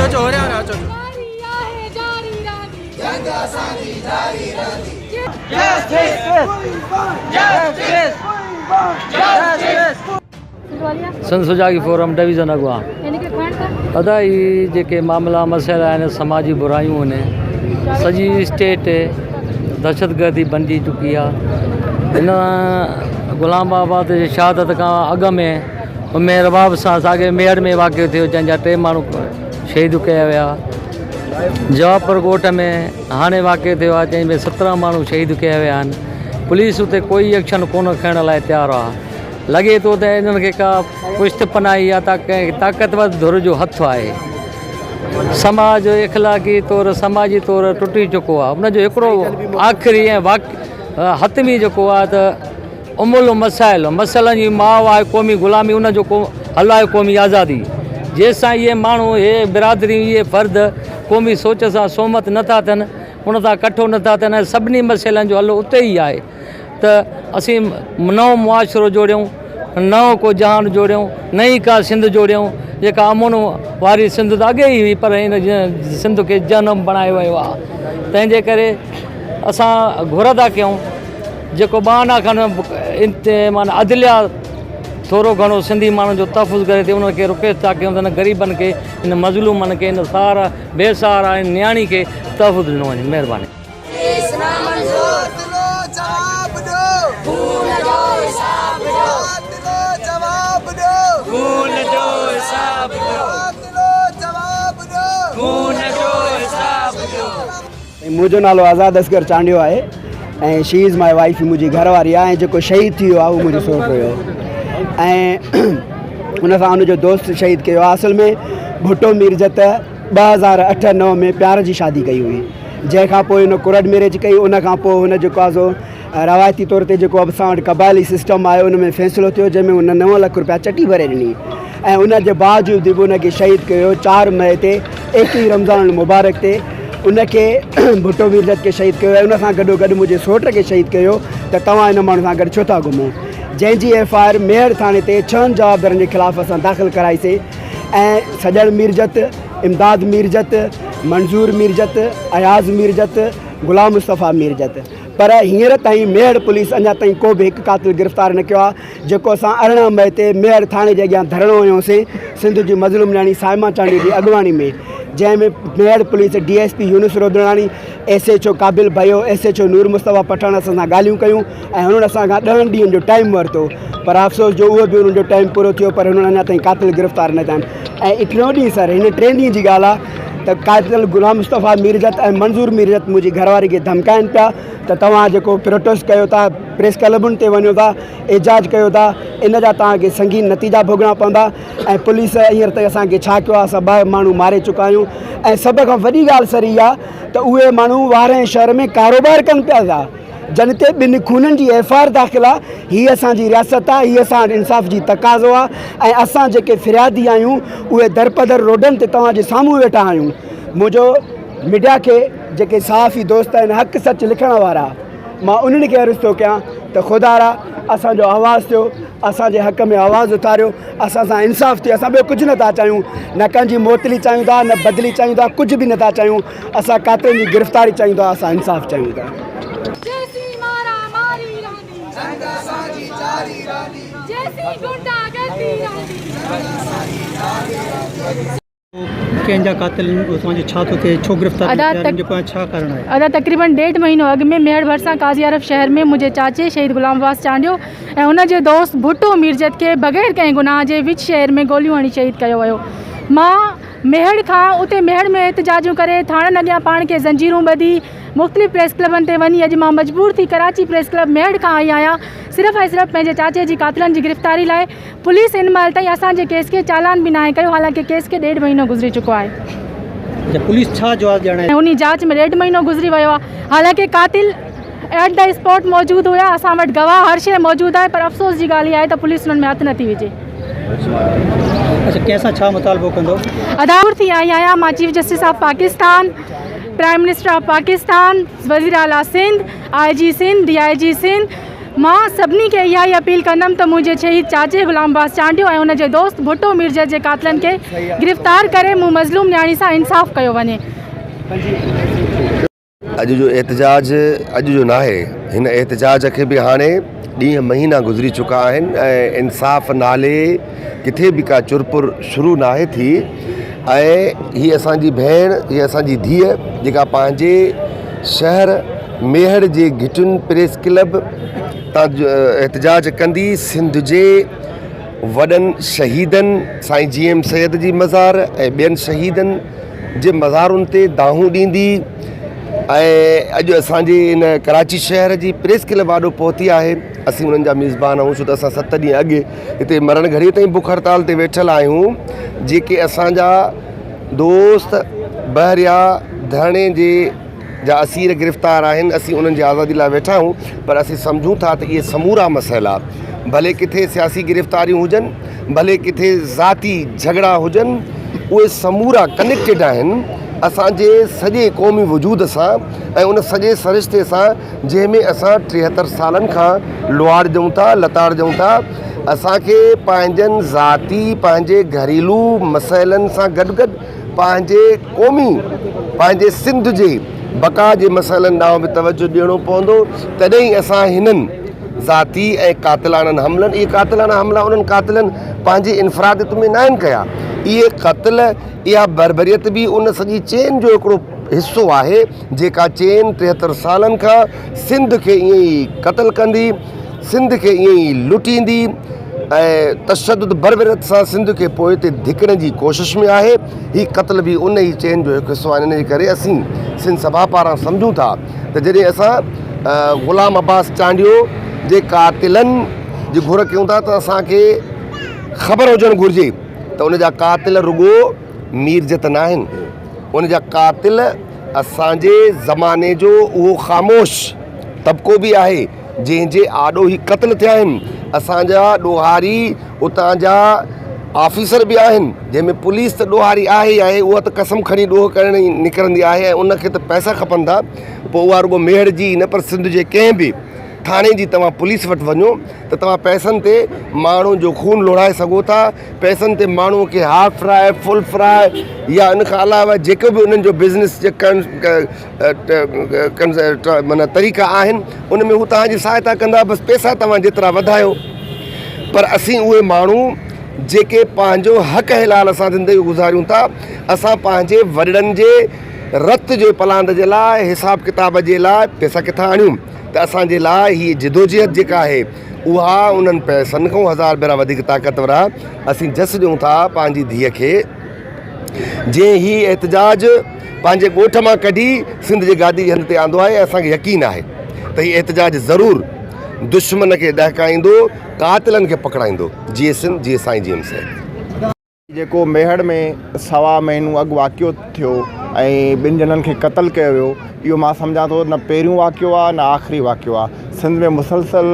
अचो हो रहा ना अचो संसुजागी फोरम डिवीज़न अगवा अदा ही जेके मामला मसइला आहिनि समाजी बुरायूं आहिनि सॼी स्टेट दहशतगर्दी बणिजी चुकी आहे हिन गुलामाबाद जे शहादत खां अॻु में उमेर रबाब सां असांखे मेड़ में वाक़ियो थियो जंहिंजा 3 माण्हू शहीद कया विया जवाबपुर ॻोठ में हाणे वाक़ियो थियो आहे जंहिंमें 17 माण्हू शहीद कया विया आहिनि पुलिस उते कोई एक्शन कोन खणण लाइ तयारु आहे लॻे थो त इन्हनि खे का पुश्त पनाही या कंहिं ताक़तवर धुर जो हथु आहे समाज इख़लाक़ी तौरु समाजी तौरु टुटी चुको आहे उनजो हिकिड़ो आख़िरी ऐं हतमी जेको आहे त उमुल मसइलनि जी माउ आहे क़ौमी ग़ुलामी उनजो को हल आहे क़ौमी आज़ादी जेसिताईं इहे माण्हू इहे बिरादरी इहे फ़र्द क़ौमी सोच सां सहमत नथा थियनि उन सां कठो नथा थियनि सभिनी मसइलनि जो हल उते ई आहे त असीं नओं मुआशिरो जोड़ियूं नओं को जहान जोड़ियूं नई का सिंध जोड़ियूं जेका अमन वारी सिंध त अॻे ई हुई पर हिन सिंध खे जनम बणायो वियो आहे तंहिंजे करे असां घुर था कयूं जेको बहाना खनि माना अदलिया थोरो घणो सिंधी माण्हुनि जो तहफ़ुज़ करे थी उनखे रुके था कयूं त हिन ग़रीबनि खे हिन मज़लूमनि खे हिन सहारा बेसहारा ऐं नियाणी खे तहफ़ुज़ ॾिनो वञे महिरबानी मुझो नालो आज़ाद असगर चانڈیو आहे ऐं शी इज़ माई वाइफ मुंहिंजी घरवारी आहे ऐं जेको शहीद थी वियो आहे उहो मुंहिंजो सौटु हुयो ऐं हुन सां हुनजो दोस्त शहीद कयो आहे असल में भुट्टो मीरजत 2008-9 में प्यार जी शादी कई हुई जंहिंखां पोइ हुन कोर्ट मैरिज कई उन खां पोइ हुन जेको आहे सो रवायती तौर ते जेको असां वटि क़बाइली सिस्टम आहे उन में फ़ैसिलो थियो जंहिंमें हुन 9 लाख रुपया चटी भरे ॾिनी ऐं उनजे बावजूदि बि उनखे शहीद कयो 4 मई ते 21 रमज़ान मुबारक ते उनखे भुट्टो मीरजत खे शहीद कयो ऐं उन सां गॾोगॾु मुंहिंजे सौट खे शहीद कयो त तव्हां हिन माण्हू सां गॾु छो था घुमो जंहिंजी FIR मेयर थाणे ते 6 जवाबदारनि जे ख़िलाफ़ु असां दाख़िल कराईसीं ऐं सॼण मीरजत इमदाद मीरजत मंज़ूर मीरजत अयाज़ मीरजत गुलाम मुस्तफ़ा मीरजत पर हींअर ताईं मेड़ पुलिस अञा ताईं को बि हिकु क़ातिल गिरफ़्तार न कयो आहे जेको असां 18 मई ते मेड़ थाणे जे अॻियां धरणो हुयोसीं सिंध जी मज़लूम न्याणी साइमा चांडीव जी अॻुवाणी में जंहिंमें मेड़ पुलिस DSP यूनुस रोदड़ाणी SHO काबिल भयो SHO नूर मुस्तफ़ा पठाण असां सां ॻाल्हियूं कयूं ऐं हुननि असां खां 10 ॾींहंनि जो टाइम वरितो पर अफ़सोस जो उहो बि उन्हनि जो टाइम पूरो थियो पर हुननि अञा ताईं क़ातिल गिरफ़्तार न थिया आहिनि ऐं इटियों ॾींहुं सर हिन 3 ॾींहं जी ॻाल्हि आहे त क़ातिल गुलाम मुस्तफ़ा मीरजत ऐं मंज़ूर मीरजत मुंहिंजी घरवारी खे धमकाइनि पिया त तव्हां जेको प्रोटेस्ट कयो था प्रेस क्लबुनि ते वञो था एहतजाज कयो था इन जा तव्हांखे संगीन नतीजा भोगणा पवंदा ऐं पुलिस हींअर ताईं असांखे छा कयो आहे असां 2 माण्हू मारे चुका आहियूं ऐं सभ खां वॾी ॻाल्हि सर इहा आहे त उहे माण्हू वारे शहर में कारोबार कनि पिया था जन ते 2 खूननि जी FIR दाख़िल आहे हीअ असांजी रियासत आहे हीअ असां इंसाफ़ जी तक़ाज़ो आहे ऐं असां जेके फ़िरियादी आहियूं उहे दरपदर रोडनि ते तव्हांजे साम्हूं वेठा आहियूं मुंहिंजो मीडिया खे जेके सहाफ़ी दोस्त आहिनि हक़ सच लिखण वारा मां उन्हनि खे अर्ज़ु थो कयां त ख़ुदारा असांजो आवाज़ु थियो असांजे हक़ में आवाज़ु उतारियो असां सां इंसाफ़ थियो असां ॿियो कुझु नथा चाहियूं न कंहिंजी मोतली चाहियूं था न बदिली चाहियूं था कुझु बि नथा चाहियूं असां कातिलनि जी गिरफ़्तारी चाहियूं था असां इंसाफ़ चाहियूं था कंहिंजा कातिल असांजे छा थो थिए छो गिरफ़्तार छा कारण आहे अदा तक़रीबन 1.5 महीनो अॻु में मेड़ भरिसां काज़ी अरब शहर में मुंहिंजे चाचे शहीद गुलाम अब्बास चांडियो ऐं हुनजे दोस्त भुट्टो मीरजत खे बग़ैर कंहिं गुनाह जे विच शहर में गोलियूं हणी शहीद कयो वियो मां मेड़ खां उते मेड़ में एहतजाजूं करे थाणनि अॻियां पाण खे ज़ंजीरूं ॿधी मुख़्तलिफ़ प्रेस क्लबनि ते वञी अॼु मां मजबूर थी कराची प्रेस क्लब मेड़ खां आई आहियां सिर्फ़ु ऐं सिर्फ़ु पंहिंजे चाचे जी कातिलनि जी गिरफ़्तारी लाइ पुलिस हिन महिल ताईं असांजे केस खे चालान बि नाहे कयो हालांकि केस खे 1.5 महीनो गुज़री चुको आहे पुलिस छा जवाबु ॾियण ऐं उन जांच में 1.5 महीनो गुज़री वियो आहे हालांकि कातिल एट द स्पॉट मौजूदु हुया असां वटि गवाह हर शइ मौजूदु आहे पर अफ़सोस जी ॻाल्हि इहा आहे त पुलिस हुननि में हथु नथी विझे अच्छा कंहिंसां छा मुतालबो कंदो अदाउर थी आई आहियां मां chief justice of Pakistan prime minister of Pakistan वज़ीर आला सिंध IG सिंध DIG सिंध मां सभिनी खे इहा ई अपील कंदमि त मुंहिंजे शहीद चाचे गुलाम अब्बास चांडियो ऐं हुनजे दोस्त भुट्टो मीरजत जे क़ातिलनि खे गिरफ़्तार करे मूं मज़लूम न्याणी सां इंसाफ़ कयो वञे। अॼु जो एहतजाज अॼु जो नाहे, हिन एहतजाज खे बि हाणे ॾींहं महीना गुज़री चुका आहिनि ऐं इंसाफ़ नाले किथे बि का चुरपुर शुरू नाहे थी। ऐं हीअ असांजी भेण, हीअ असांजी धीअ जेका पंहिंजे शहर मेहर जे घिटियुनि प्रेस क्लब तां एहतजाज कंदी सिंध जे वॾनि शहीदनि साईं GM सैयद जी मज़ार ऐं ॿियनि शहीदनि जे मज़ारुनि ते दाहूं ॾींदी। ऐं अॼु असांजी इन कराची शहर जी प्रेस क्लब वाॾो पहुती आहे। असीं उन्हनि जा मेज़बान आहियूं छो त असां 7 ॾींहं अॻु हिते मरण घड़ीअ ताईं बुख हड़ताल ते वेठल आहियूं। जेके असांजा दोस्त बहरिया धरणे जा असीर गिरफ़्तार आहिनि, असीं उन्हनि जी आज़ादी लाइ वेठा आहियूं, पर असीं सम्झूं था त इहे समूरा मसइला, भले किथे सियासी गिरफ़्तारियूं हुजनि, भले किथे ज़ाती झगड़ा हुजनि, उहे समूरा कनेक्टेड आहिनि असांजे सॼे क़ौमी वजूद सां ऐं उन सॼे सरिश्ते सां जंहिंमें असां 73 सालनि खां लुआड़ ॾियूं था, लताड़ ॾियूं था। असांखे पंहिंजनि ज़ाती पंहिंजे घरेलू मसइलनि सां गॾु गॾु पंहिंजे क़ौमी पंहिंजे सिंध जे बका जे मसइलनि ॾांहुं बि तवजो ॾियणो पवंदो। तॾहिं असां हिननि ज़ाती ऐं क़ातिलाननि हमलनि, इहे क़ातिलाना हमला उन्हनि क़ातिलनि पंहिंजे इनफ़रादियत में न आहिनि कया। इहे क़त्ल, इहा बर्बरियत बि उन सॼी चेन जो हिकिड़ो हिसो आहे जेका चेन 73 सालनि खां सिंध खे ईअं ई क़त्ल कंदी, सिंध खे ईअं ई लुटींदी ऐं तशद्दुद बर्बरियत सां सिंध खे पोइ ते धिकण जी कोशिश में आहे। हीउ क़त्ल बि उन ई चेन जो हिकु हिसो आहे। इन जे करे असीं सिंध सभा पारां सम्झूं था त जॾहिं असां गुलाम अब्बास चांडियो जे क़ातिलनि जी घुर कयूं था त असांखे ख़बर हुजणु घुरिजे त उन जा क़ातिल रुॻो मीरजत न आहिनि, उन जा क़ातिल असांजे ज़माने जो उहो ख़ामोश तबिको बि आहे जंहिंजे आॾो ई क़त्ल थिया आहिनि। असांजा ॾोहारी उतां जा ऑफिसर बि आहिनि, जंहिंमें पुलिस त ॾोहारी आहे ई आहे, उहा त कसम खणी ॾोह करण ई निकिरंदी आहे ऐं उनखे त पैसा खपनि था। पोइ उहा रुॻो मेहर जी न, पर सिंध जे कंहिं बि थाणे जी तव्हां पुलिस वटि वञो त तव्हां पैसनि ते माण्हुनि जो खून लोड़ाए सघो था, पैसनि ते माण्हूअ खे हाफ फ्राए, फुल फ्राए या इन खां अलावा जेको बि उन्हनि जो बिज़नेस जे माना तरीक़ा आहिनि उन में हू तव्हांजी सहायता कंदा, बसि पैसा तव्हां जेतिरा वधायो। पर असीं उहे माण्हू जेके पंहिंजो हक़ हलाल असां ज़िंदगी गुज़ारियूं था, असां पंहिंजे वॾनि जे रत जे पलांद जे लाइ, हिसाब किताब जे लाइ पैसा किथां आणियूं? त असांजे लाइ हीअ जिदोजहद जेका आहे उहा उन्हनि पैसनि खां 1000 भेरा वधीक ताक़तवर आहे। असीं जस ॾियूं था पंहिंजी धीअ खे, जंहिं हीउ एहतजाज पंहिंजे ॻोठ मां कढी सिंध जे गादी जे हंध ते आंदो आहे। असांखे यकीन आहे त हीउ एहतजाज ज़रूरु दुश्मन खे ॾहकाईंदो, क़ातिलनि खे पकड़ाईंदो। जीअं सिंध, जीअं साईं GM सैयद। जेको मेहर में 1.25 महीनो अॻु वाक़ियो थियो ऐं 2 ॼणनि खे क़त्ल कयो वियो, इहो मां सम्झां थो न पहिरियों वाक़ियो आहे न आख़िरी वाक़ियो आहे। सिंध में मुसलसल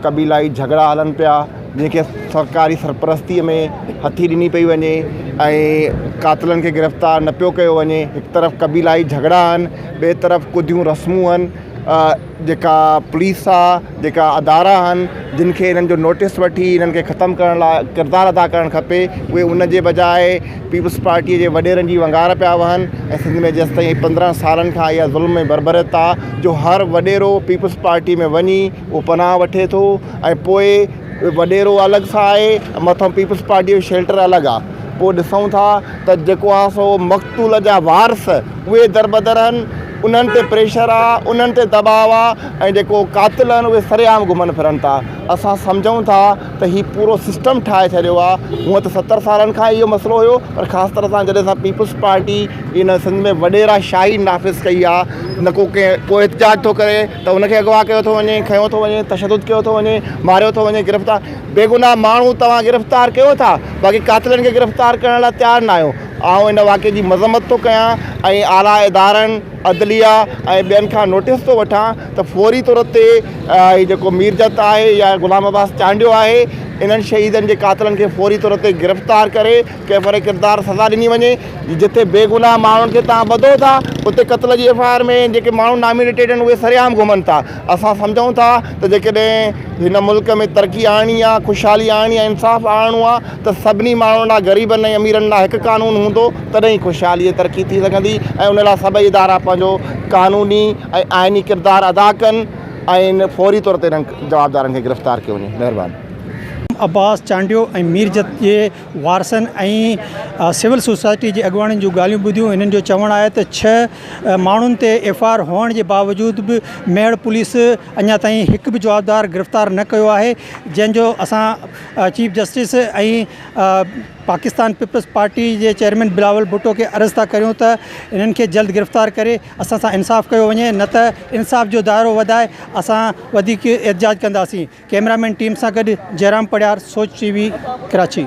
क़बीलाई झगड़ा हलनि पिया, जंहिंखे सरकारी सरपरस्तीअ में हथी ॾिनी पई वञे ऐं क़ातिलनि खे गिरफ़्तार न पियो कयो वञे। हिकु तरफ़ क़बीलाई झगड़ा आहिनि, ॿिए तरफ़ कुझु रस्मूं आहिनि जेका पुलिस आहे, जेका अदारा आहिनि जिन खे इन्हनि जो नोटिस वठी इन्हनि खे ख़तमु करण लाइ किरदारु अदा करणु खपे, उहे उन जे बजाए पीपल्स पार्टीअ जे वॾेरनि जी वंगार पिया वहनि। ऐं सिंध में जेसि ताईं 15 सालनि खां इहा ज़ुल्म ऐं बर्बरियत आहे जो हर वॾेरो पीपल्स पार्टी में वञी उहो पनाह वठे थो ऐं पोइ वॾेरो अलॻि सां आहे, मथां पीपल्स पार्टी जो शेल्टर अलॻि आहे। पोइ ॾिसूं था त जेको आहे सो मक़तूल जा वारस उहे दरबदर आहिनि, उन्हनि ते प्रेशर आहे, उन्हनि ते दबाव आहे ऐं जेको क़ातिल आहिनि उहे सरेआम घुमनि फिरनि था। असां सम्झूं था त हीउ पूरो सिस्टम ठाहे छॾियो आहे। हूअं त 70 सालनि खां इहो मसइलो हुयो, पर ख़ासि तरह सां जॾहिं असां पीपल्स पार्टी इन सिंध में वॾेरा शाही नाफ़िज़ कई आहे, न को को एहतजाज थो करे त उनखे अगवा कयो थो वञे, खयों थो वञे, तशद्दुद कयो थो वञे, मारियो थो वञे, गिरफ़्तार बेगुनाह माण्हू तव्हां गिरफ़्तार कयो था, बाक़ी क़ातिलनि खे गिरफ़्तार करण लाइ तयारु न आहियो। आउं इन वाक़े जी मज़म्मत थो कयां ऐं आला इदारनि, अदलिया ऐं ॿियनि खां नोटिस थो वठां त फौरी तौर ते जेको मीरजत आहे या गुलाम अब्बास चांडियो आहे इन्हनि शहीदनि जे क़ातिलनि खे फौरी तौर ते गिरफ़्तार करे कैफ़र किरदार सज़ा ॾिनी वञे। जिथे बेगुनाह माण्हुनि खे तव्हां ॿधो था उते क़त्ल जी FIR में जेके माण्हू नॉमिनेटेड आहिनि उहे सरेआम घुमनि था। असां सम्झूं था त जेकॾहिं हिन मुल्क में तरक़ी आणणी आहे, ख़ुशहाली आणणी आहे, इंसाफ़ आणणो आहे त सभिनी माण्हुनि लाइ, ग़रीबनि ऐं अमीरनि लाइ हिकु कानून हूंदो, तॾहिं ई ख़ुशहाली ऐं तरक़ी थी सघंदी ऐं उन लाइ सभई इदारा पंहिंजो क़ानूनी ऐं आइनी किरदारु अदा कनि ऐं फौरी तौर ते इन्हनि जवाबदारनि खे गिरफ़्तार कयो वञे। महिरबानी। अब्बास चांडियो ऐं मीरजत जे वारसनि ऐं सिविल सोसाइटी जे अॻुवाणियुनि जूं ॻाल्हियूं ॿुधियूं। इन्हनि जो चवणु आहे त 6 माण्हुनि ते FIR हुअण जे बावजूद बि मेड़ पुलिस अञा ताईं हिकु बि जवाबदार गिरफ़्तार न कयो आहे, जंहिंजो असां चीफ जस्टिस ऐं पाकिस्तान पीपल्स पार्टी जे चेयरमैन बिलावल भुट्टो खे अर्ज़ु था करियूं त इन्हनि खे जल्द गिरफ़्तार करे असां सां इंसाफ़ कयो वञे, न त इंसाफ़ जो दायरो वधाए असां वधीक एहतजाज कंदासीं। कैमरामैन टीम सां गॾु जयराम पड़ियार, सोच TV, कराची।